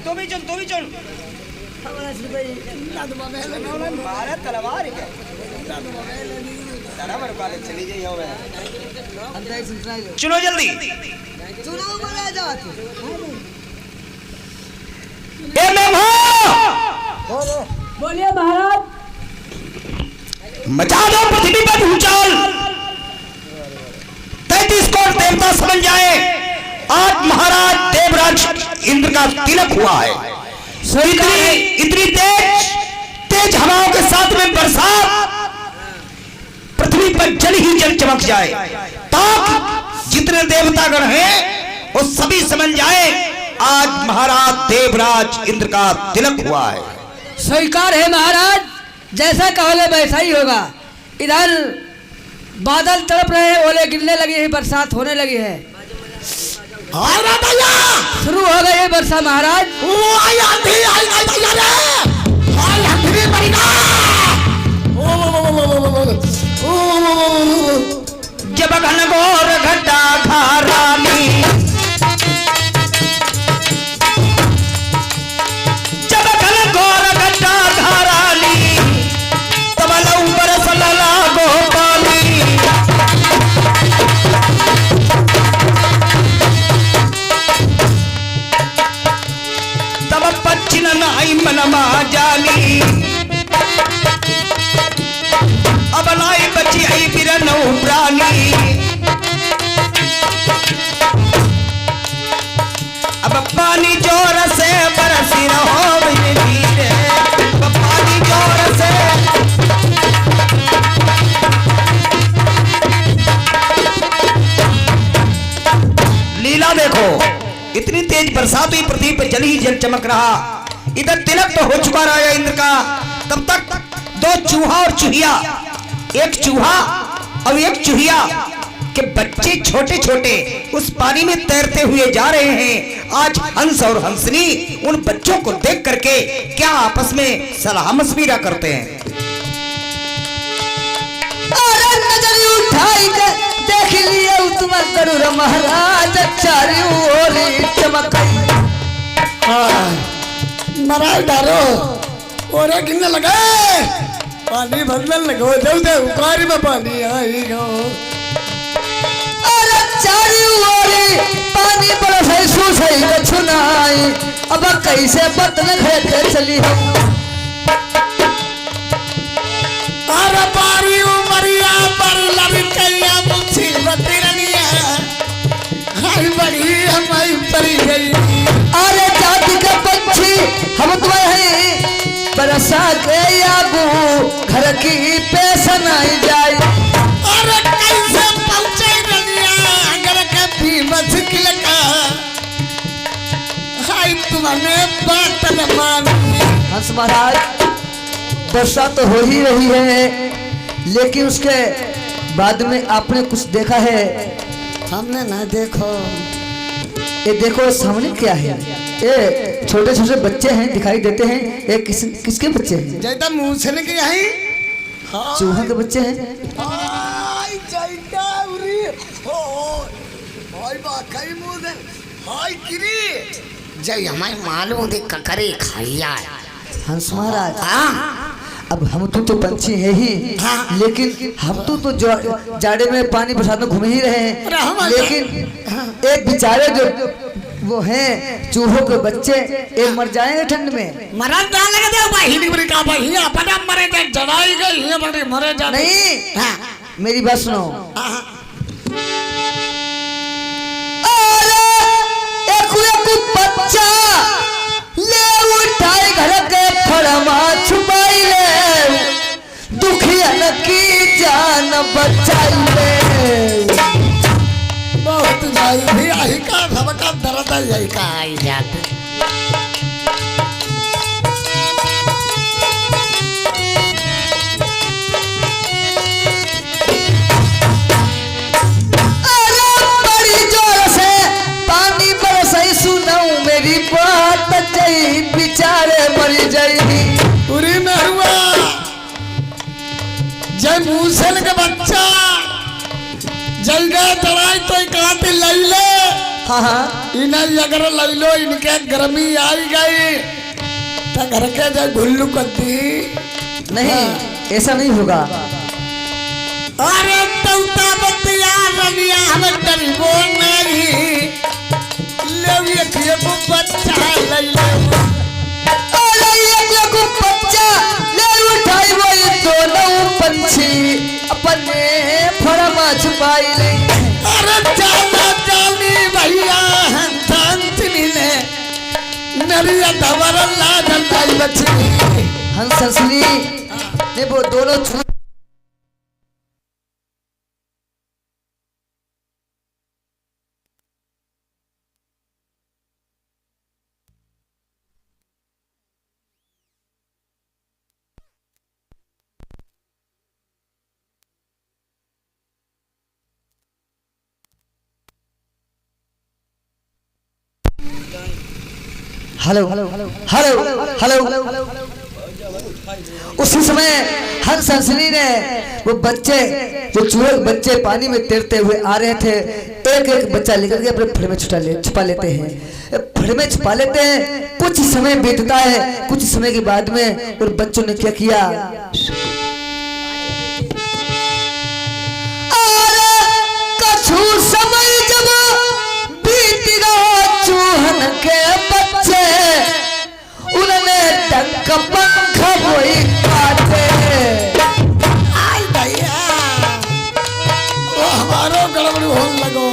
तो भी चुन मारा तलवार है तारा बड़ कॉलेज चली जाई होवे चलो जल्दी चुनो बोला जात ए मेमो बोलिए महाराज। मचा दो पृथ्वी पर भूचाल 33 करोड़ देवता समझ जाए आज महाराज देवराज इंद्र का तिलक हुआ है। इतनी तेज हवाओं के साथ में बरसात पृथ्वी पर जल ही जल चमक जाए ताकि जितने देवतागण हैं वो सभी समझ जाए आज महाराज देवराज इंद्र का तिलक हुआ है। स्वीकार है महाराज, जैसा कहोगे वैसा ही होगा। इधर बादल तड़प रहे हैं, ओले गिरने लगे हैं, बरसात होने लगी है। शुरू हो गई है वर्षा महाराज। जब घनघोर घटा खारानी मनमा जाली अब लाई बची आई बिरनौ प्राणी अब पानी जोर से बरसी रहो धीरे अब पानी जोर से लीला देखो इतनी तेज बरसात हुई पृथ्वी पर जल ही जल चमक रहा। इधर तिलक तो हो चुका राजा इंद्र का, तब तक दो चूहा और चूहिया, एक चूहा और एक चूहिया के बच्चे छोटे छोटे उस पानी में तैरते हुए जा रहे हैं। आज हंस और हंसनी उन बच्चों को देख करके क्या आपस में सलाह मशविरा करते हैं। देख लिए तुम्हारा महाराज चारों ओर चमक महाराज डारो और गिरने लगे पानी भरने लगो जल्दी उकारी में पानी आई गो। अरे चारों ओर पानी बरसे सुसई छुनाई अब कैसे बतन लेके चली हम। अरे बारी उमरिया पर लड़कैया मुसीबत रनिया हाय बड़ी हमारी परी गई। अरे जाति का पंछी हम तुम्हें बरसा के आगू घर की पेशन आई जाए। अरे कैसे पहुंचे रनिया अगर कभी मुश्किल का हाय तुम्हें बात न मानी। हंस महाराज वर्षा तो हो ही रही है, लेकिन उसके बाद में आपने कुछ देखा है? हमने ना देखो। ये देखो सामने क्या है? ये छोटे छोटे बच्चे हैं दिखाई देते हैं। ये किसके बच्चे हैं? जैदा मुंह से नहीं आई चूहा के बच्चे हैं। हाय जैदा उरी हो हाय बाकाई मुंह दे हाय गिरी जय हमारे मालूम दे ककरे खाइया। हंस महाराज अब हम तो पंछी है ही, लेकिन हम तो जाड़े में पानी बरसात में घूम ही रहे हैं, लेकिन एक बेचारे जो वो हैं चूहों के बच्चे ये मर जाएंगे ठंड में। मरन जा लगे दे भाई निबरी का भाई अपना मरे जा जड़ाई गई ये बड़े मरे जा नहीं। मेरी बात सुनो। अरे एक बच्चा ले उठाए घर के फरमा छुपाई ले दुखियन की जान बचाई ले। बहुत जाई भी आई का सबका दर्द आई का आई जाते। अरे बड़ी जोर से पानी बरसाई सुनाऊं मेरी बात जई बेचारे मरी जाई पूरी में हुआ जय मूसल के बच्चा जल गए तड़ाई तो काटे लई ले हाँ हाँ इन्हें अगर ले लो इनके गर्मी आई गई तो घर के जो गुल्लू करती नहीं ऐसा नहीं होगा। अरे तौता बतिया रनिया हम डरबो नहीं ले ये को बच्चा ले ले अरे ये को बच्चा ले उठाई वो ये दोनों पंछी अपने फरमा छुपाई ले। अरे चला चली भैया हंसनी ने नरिया दवर ला जंदाई बच्ची हंस हंसनी ने वो दोनों हेलो हेलो हेलो हेलो। उसी समय हंस हंसनी ने वो बच्चे जो चूहे बच्चे पानी में तैरते हुए आ रहे थे एक एक बच्चा लेकर के अपने फड़ में छुपा लेते हैं, फड़ में छुपा लेते हैं। कुछ समय बीतता है, कुछ समय के बाद में उन बच्चों ने क्या किया, कछु समय जब बीत गया चूहन के बच्चे उन्होंने टंक पंख कोई काटे। आई भैया वो हमारो गड़बड़ी होने लगो।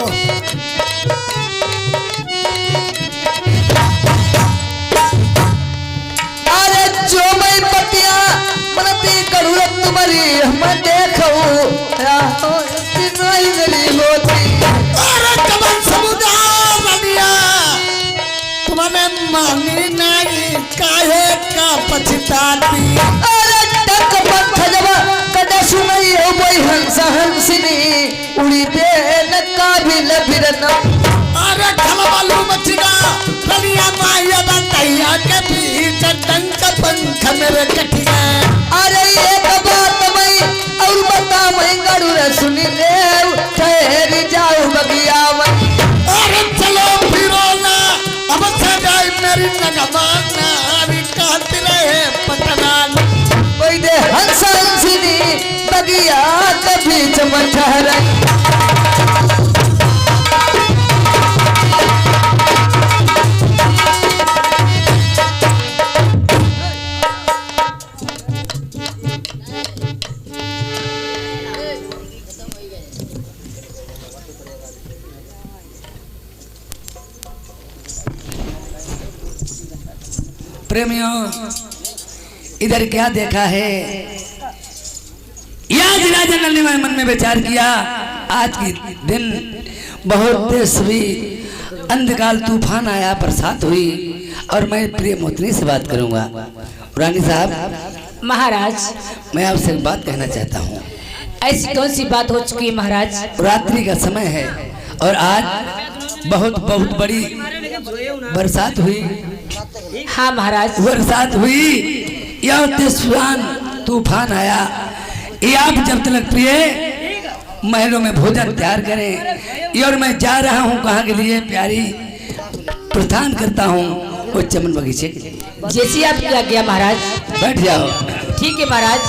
अरे जो मैं पतिया मनती करूरत तुम्हारी हम देखो नहीं गली होती। अरे कमल समुदाय बनिया तुम्हारे मांगी नहीं काहे का पछताती। अरे टक पंख जब कदा सुनई हो वही हंस हंसनी उड़ी दे न काबिल फिरन। अरे खलबलू मचिगा रनिया माया बतैया के बीच डंक पंख मेरे कटिया। अरे एक बात मैं और बता मैं गरुड़ सुनी ले ठहर जाऊं बगिया में। अरे चलो फिरो ना अब से जाए मेरी नगमाना अभी कहते रहे पटना कोई दे हंस हंसनी बगिया कभी चमन ठहर। प्रेमियों इधर क्या देखा है, याद राजा नल ने मन में विचार किया आज की दिन बहुत तेजस्वी अंधकाल तूफान आया, बरसात हुई और मैं प्रिय मोतनी से बात करूंगा। रानी साहब महाराज मैं आपसे एक बात कहना चाहता हूँ। ऐसी कौन सी बात हो चुकी है महाराज? रात्रि का समय है और आज बहुत बड़ी बरसात हुई। हाँ महाराज बरसात हुई या तूफान आया। ये आप जब तक प्रिय महलों में भोजन तैयार करें और मैं जा रहा हूँ कहाँ के लिए प्यारी प्रस्थान करता हूँ वो चमन बगीचे के लिए। जैसी आप क्या किया महाराज। बैठ जाओ। ठीक है महाराज।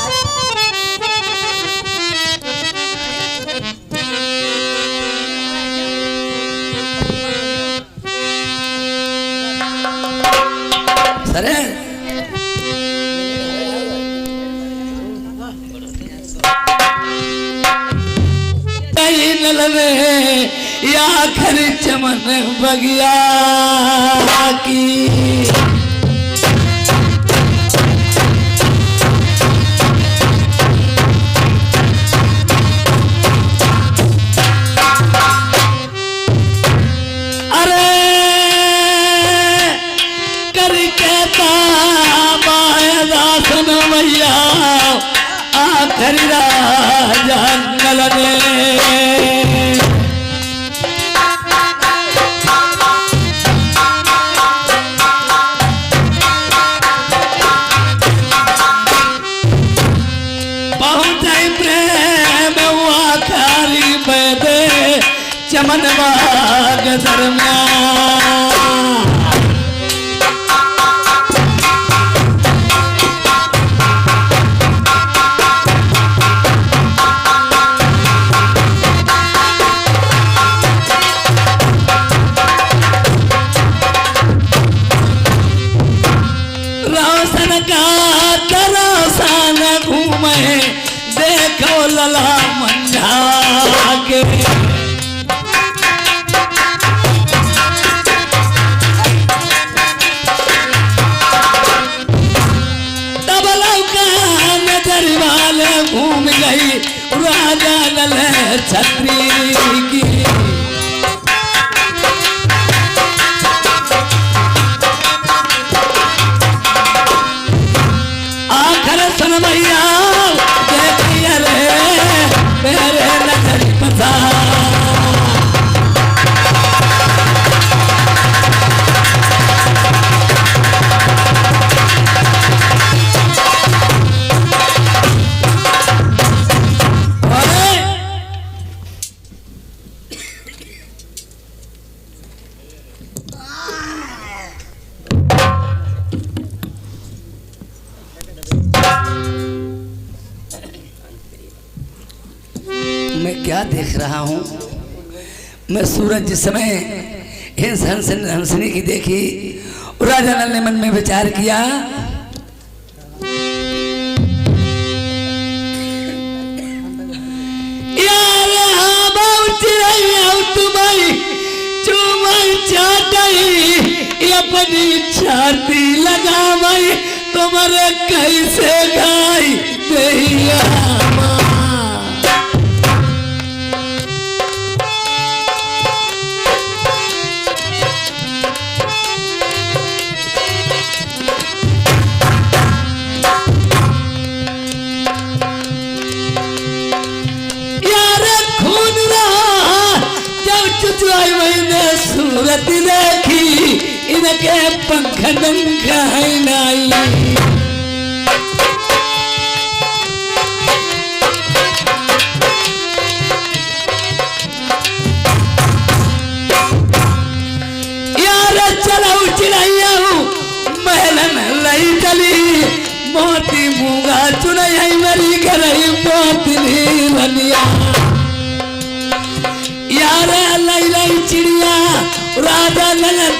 सरे नल में या खर चमन बगिया की आखिरी राजा नल ने पहुंचे प्रेम आखिरी में दे चमन बाग दरमियान। रोशन का दरोसान घूमे देखो लला मंझा के। घूम गई राजा लल छत्री की। आखिर सुन भैया देखिए रे मेरे नजर पसा। मैं क्या देख रहा हूँ? मैं सूरज जिस समय हंसनी की देखी, राजा नल ने मन में विचार किया अपनी छाती लगा मई तुम्हारे कैसे गाई दैया। मैंने सूरत देखी इनके पंख दंखाई नाई। यार चलो चिड़ैया महलन लई चली मोती मूंगा चुनैया मेरी घर मोती बनिया। यार लाई लाई चिड़िया राजा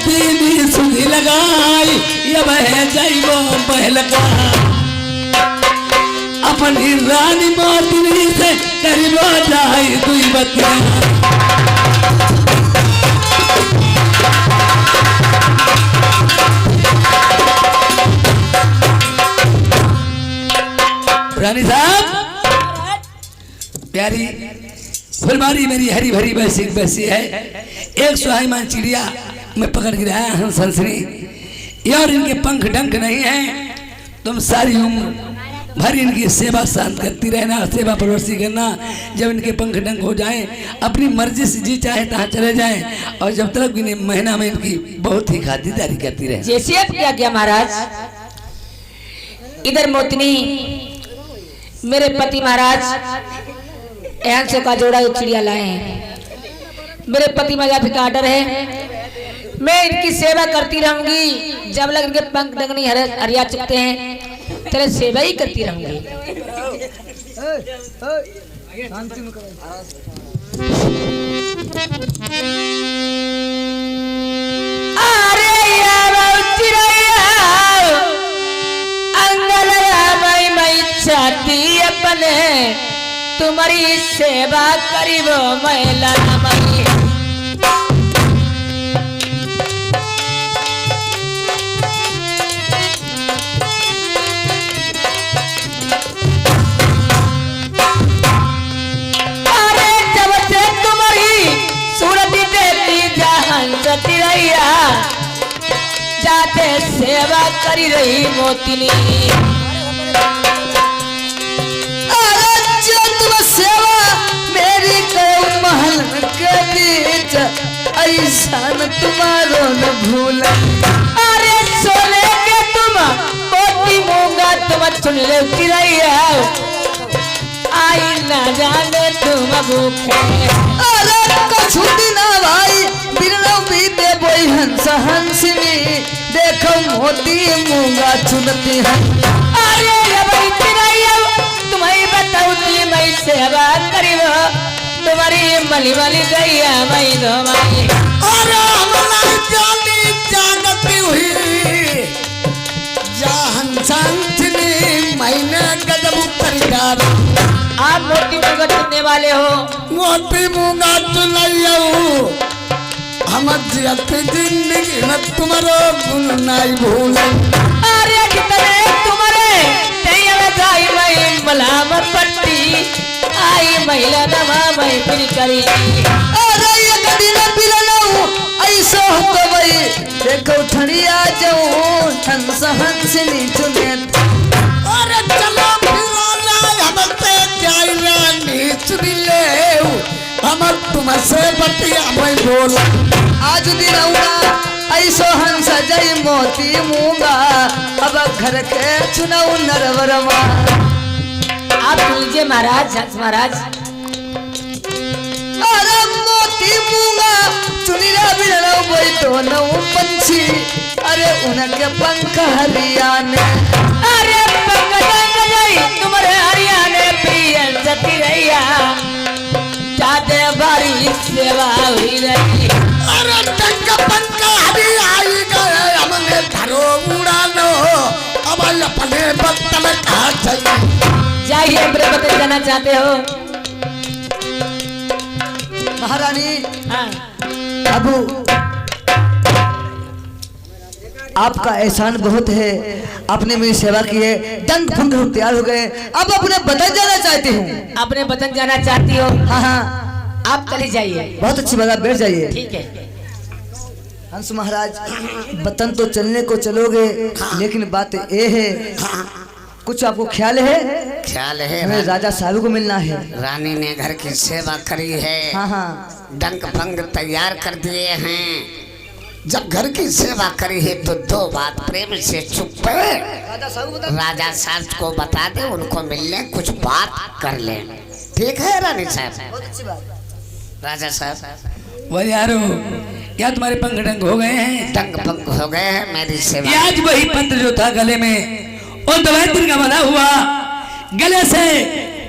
दीदी सुधी लगाई ये बह जाइबो महल का। अपनी रानी मोती से करीबो जाई दुई बतिया। रानी साहब प्यारी फुलबारी मेरी हरी भरी बैसी बैसी है। एक सुहाईमान चिड़िया मैं पकड़ के लाया हूँ हंसनी, और इनके पंख डंक नहीं है। तुम सारी उम्र भर इनकी सेवा शांत करती रहना, सेवा परवरसी करना। जब इनके पंख डंक हो जाएं अपनी मर्जी से जी चाहे तहाँ चले जाएं, और जब तक इन्हें महीना में इनकी बहुत ही खातिरदारी करती रहे। जैसे आप क्या किया महाराज। इधर मोतनी मेरे पति महाराज एहन से का जोड़ा चिड़िया लाए हैं। मेरे पति महाराज का आर्डर है, मैं इनकी सेवा करती रहूंगी जब लग इनके पंख डंगनी हरिया चुकते हैं, तेरे सेवा ही करती रहूंगी। अरे यार चिड़िया अंगलया मैं चाहती अपने तुम्हारी सेवा करीबो महिला मई। अरे जब से तुम्हारी सूरत देखती जहां जती रहिया जाते सेवा करी रही मोतिनी। सेवा मेरी करो महल के बीच ऐसा न तुम्हारो न भूल। अरे सोने के तुम पोती मूंगा तुम सुन ले चिड़ैया आई न जाने तुम भूखे। अरे कछु दिना भाई बिरलो बीते बोई हंस हंसनी देखो मोती मूंगा चुनती है। अरे ये भाई चिड़ैया तुम्हें बताऊं ती मैं सेवा करीब तुम्हारी मली मली गैया मैं धोमाई। अरे हमारी जानी जागती हुई जान संतनी मैंने गजब परिकार। आप मोती मूंगा चुनने वाले हो। मोती मूंगा चुनैया हम जिंदगी में तुम्हारो गुण नहीं भूल। अरे कितने तुम्हारे तेरे गाई मैं मलाम पट्टी आई महिला नमा मैं फिर करी। अरे ये दिन बिरलो ऐसा तो भाई देखो ठड़िया जाऊं हंस हंसनी चुने। अरे चलो फिरो ना हमसे क्या नीच मिले हम तुमसे बतिया मैं बोल। आज दिन आऊंगा ऐसो हंस जय मोती मूंगा अब घर के चुनाव नरवरमा। आप लीजिए महाराज हंस महाराज। अरे मोती मूंगा चुनीरा बिरलो बोई दोनों पंछी अरे उनके पंख हरियाने। अरे तुम्हारे हरियाणे प्रिय सती रैया चाहते बारी सेवा हुई रही। अरे टंक पंक हरी आई गए हमने धरो उड़ानो अब अपने वक्त में कहा चाहिए। जाइए बता जाना चाहते हो। महारानी हाँ। अबू आपका एहसान बहुत है, आपने मेरी सेवा की है, दंग भंग हम तैयार हो गए, अब अपने वतन जाना चाहती हूँ। अपने वतन जाना चाहती हो? हाँ हाँ आप चली जाइए। बहुत अच्छी बात, बैठ जाइए। ठीक है। हंस महाराज वतन तो चलने को चलोगे लेकिन बात ये है कुछ आपको ख्याल है? ख्याल है हमें राजा साहब को मिलना है। रानी ने घर की सेवा करी है। हाँ हाँ डंक भंग तैयार कर दिए हैं। जब घर की सेवा करी है तो दो बात प्रेम से चुप राजा साहब को बता दे, उनको मिलने कुछ बात कर ले। ठीक है रानी साहब? बहुत अच्छी बात। राजा साहब वो यारो क्या तुम्हारे पंख डंग हो गए हैं? डंक भंग हो गए हैं मेरी सेवा। ये आज वही पत्र जो था गले में और दवैत्र का बना हुआ गले से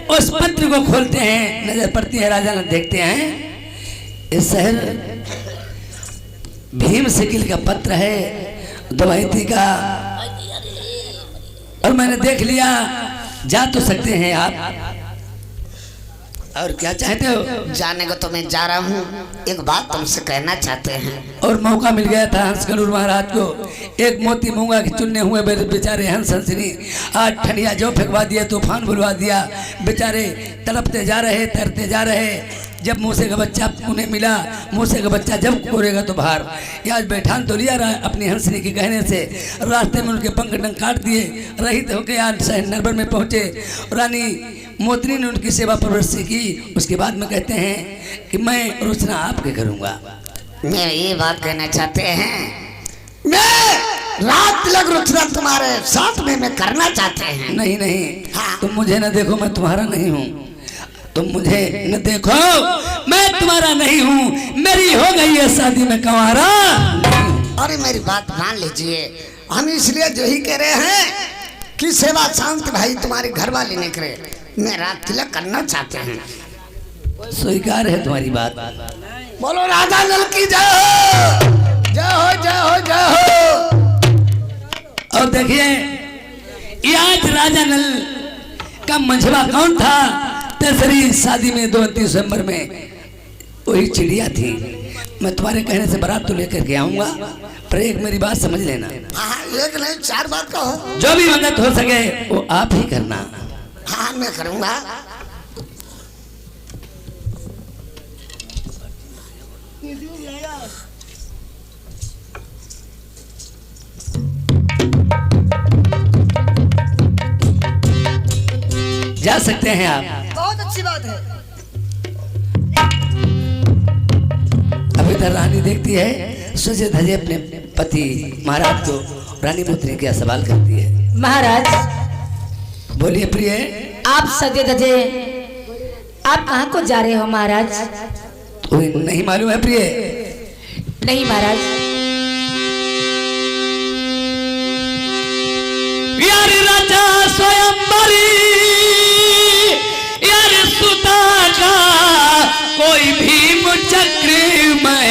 उस पत्र को खोलते हैं, नजर पड़ती है, राजा ने देखते हैं इस शहर भीम सिकिल का पत्र है दवैती का, और मैंने देख लिया जा तो सकते हैं आप, और क्या चाहते हो? जाने को तो मैं जा रहा हूँ, एक बात तुमसे कहना चाहते हैं। और मौका मिल गया था हंस गरुड़ महाराज को, एक मोती मूंगा के चुनने हुए बेचारे हंस हंसनी आज ठंडिया जो फेंकवा दिया, तूफान बुलवा दिया, बेचारे तड़पते जा रहे, तैरते जा रहे। जब मूसे का बच्चा उन्हें मिला, मूसे का बच्चा जब कोरेगा तो बाहर, आज बैठान तो लिया रहा अपनी हंसनी के कहने से, रास्ते में उनके पंख डंक काट दिए, रहित होकर आज शहर नरबर में पहुँचे। रानी मोतनी ने उनकी सेवा परवरिश की। उसके बाद में कहते हैं कि मैं रोचना आपके करूँगा। मैं ये बात कहना चाहते हैं, मैं रात तिलक रुचना तुम्हारे साथ में मैं करना चाहते हैं। नहीं नहीं, हाँ। तुम मुझे न देखो, मैं तुम्हारा नहीं हूँ। तुम मुझे न देखो, मैं तुम्हारा नहीं हूँ। मेरी हो गई है शादी में कंवारा। अरे मेरी बात मान लीजिए, हम इसलिए जो ही कह रहे हैं कि सेवा शांत भाई तुम्हारी घर वाली ने करे, मैं रात तिलक करना चाहते हैं। स्वीकार है तुम्हारी बात। बोलो राजा नल की जय हो, जय हो, जय हो, जय हो। और देखिए ये आज राजा नल का मंझवा कौन था? तेसरी शादी में 29 दिसंबर में वही चिड़िया थी। मैं तुम्हारे कहने से बारात तो लेकर के आऊंगा, पर एक मेरी बात समझ लेना। हाँ, एक नहीं 4 बात कहो। जो भी मदद हो सके वो आप ही करना। हाँ मैं करूंगा। जा सकते हैं आप। बहुत अच्छी बात है। अभी तक रानी देखती है, सजे धजे अपने पति महाराज को रानी पुत्री क्या सवाल करती है। महाराज बोलिए प्रिय। आप सजे धजे आप कहाँ को जा रहे हो महाराज? कोई नहीं मालूम है प्रिय? नहीं महाराज। यार राजा स्वयंवरी यार सुता का कोई भीम चक्र में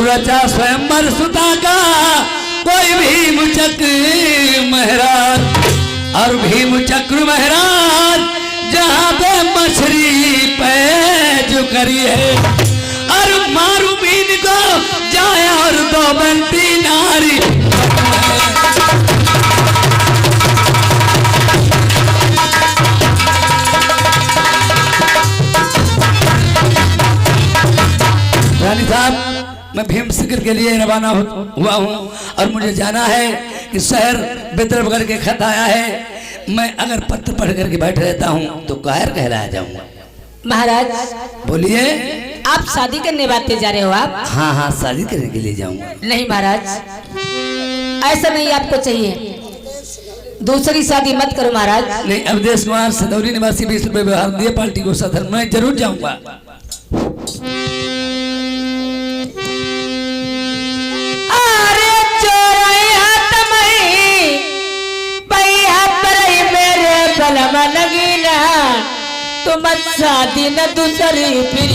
रचा स्वयंवर सुता का कोई भीम चक्र महाराज, और भीम चक्र महाराज जहाँ पे मछली पे जो करी है, और मारू बीन को जाए और दो बनती नारी। रानी साहब, मैं भीम शिखर के लिए रवाना हुआ हूँ और मुझे जाना है कि शहर विद्रोह करके खत आया है। मैं अगर पत्र पढ़ करके बैठ रहता हूँ तो कायर कहलाया जाऊंगा। महाराज बोलिए। आप शादी करने बातें जा रहे हो आप? हाँ हाँ, शादी करने के लिए जाऊंगा। नहीं महाराज, ऐसा नहीं आपको चाहिए, दूसरी शादी मत करो महाराज। नहीं, अवधेश कुमार सदौली निवासी 20 रुपए व्यवहार दिए पार्टी को सदर, मैं जरूर जाऊंगा। लगीना तुम शादी न दूसरी फिर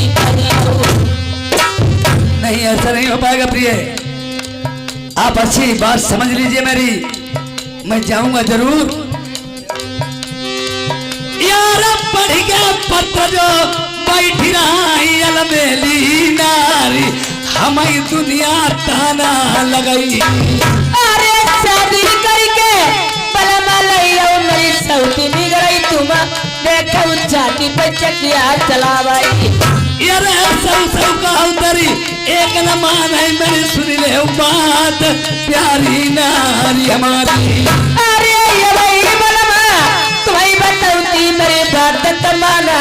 नहीं, ऐसा नहीं हो पाएगा प्रिय। आप अच्छी बात समझ लीजिए मेरी, मैं जाऊंगा जरूर। यार पढ़ के पत्र जो बैठी रही अलबेली नारी, हमारी दुनिया ताना लगाई। अरे शादी करके मेरी सऊती बिगड़ी, तुम देखो छाती पे चकिया चलावाई। यार सौ का उतरी एक न मान है मेरी, सुन ले बात प्यारी नारी हमारी। अरे ये भाई बलमा तुम्हारी बताऊती मेरी बात तमाना,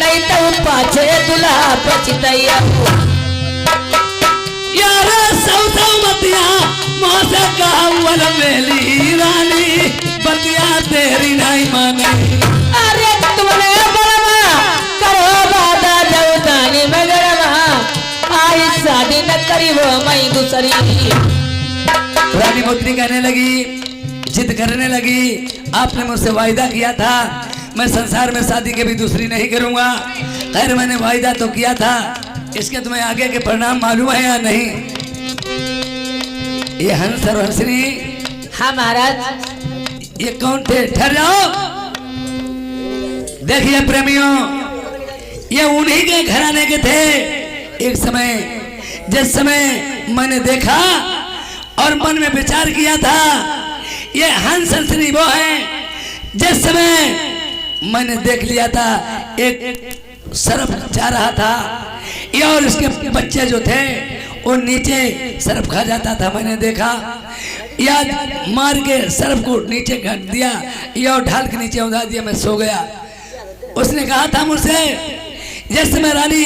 नहीं तो पाछे दुल्हा पछतैया। यार सौ बतिया मौसा का मेली रानी, बतिया तेरी नहीं माने। अरे तुमने बलमा करो वादा जौतानी मगर आई शादी न करी वो मैं दूसरी। रानी मोत्री कहने लगी, जिद करने लगी, आपने मुझसे वायदा किया था मैं संसार में शादी के भी दूसरी नहीं करूंगा। खैर मैंने वायदा तो किया था, इसके तुम्हें आगे के परिणाम मालूम है या नहीं? ये हंस और हंसनी। हाँ महाराज। ये कौन थे? ठहर जाओ। देखिए प्रेमियों, ये उन्हीं के घराने के थे। एक समय जिस समय मैंने देखा और मन में विचार किया था, ये हंस हंसनी वो है जिस समय मैंने देख लिया था एक सरफ जा रहा था, ये और इसके बच्चे जो थे वो नीचे सरफ खा जाता था। मैंने देखा, या मार के सरफ को नीचे घट दिया, या ढाल के नीचे उड़ा दिया, मैं सो गया। उसने कहा था मुझसे, जिस समय रानी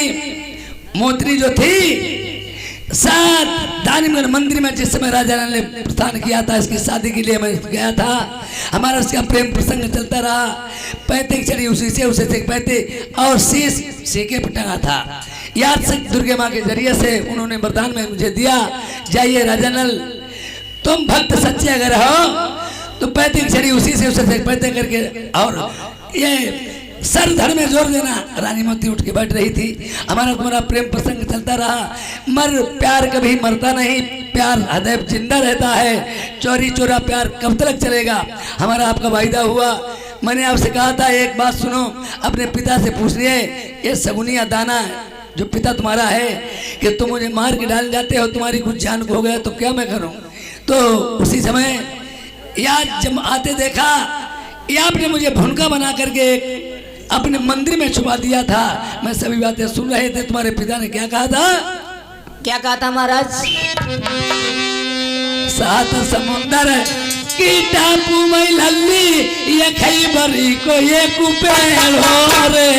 मोत्री जो थी साथ दानिमगढ़ मंदिर में जिस समय राजा ने प्रस्थान किया था इसकी शादी के लिए मैं गया था, हमारा उसका प्रेम प्रसंग चलता रहा। पैते चढ़ी उसी से उसे से पैते और शीश सीके पे टंगा था। याद से दुर्गे माँ के जरिए से उन्होंने वरदान में मुझे दिया, जाइए राजानल तुम भक्त सच्चे अगर हो तो पैते चढ़ी उसी से उसे से पैते करके और ये सर धड़ में जोर देना। रानी मोती उठ के बैठ रही थी। हमारा तुम्हारा प्रेम प्रसंग चलता रहा। प्यार कभी मरता नहीं, प्यार सदैव जिंदा रहता है। चोरी चोरा प्यार कब तक चलेगा? हमारा आपका वायदा हुआ। मैंने आपसे कहा था एक बात सुनो, अपने पिता से पूछिए, ये सगुनिया दाना जो पिता तुम्हारा है कि तुम मुझे मार के डाल जाते हो, तुम्हारी कुछ जान खो गया तो क्या मैं करूं? तो उसी समय याद जब आते देखा, या आपने मुझे भुनका बना करके अपने मंदिर में छुपा दिया था। मैं सभी बातें सुन रहे थे। तुम्हारे पिता ने क्या कहा था? क्या कहा था महाराज? सात समुंदर की टापू में लल्ली ये खैबरी को ये कुपेड़ हो रे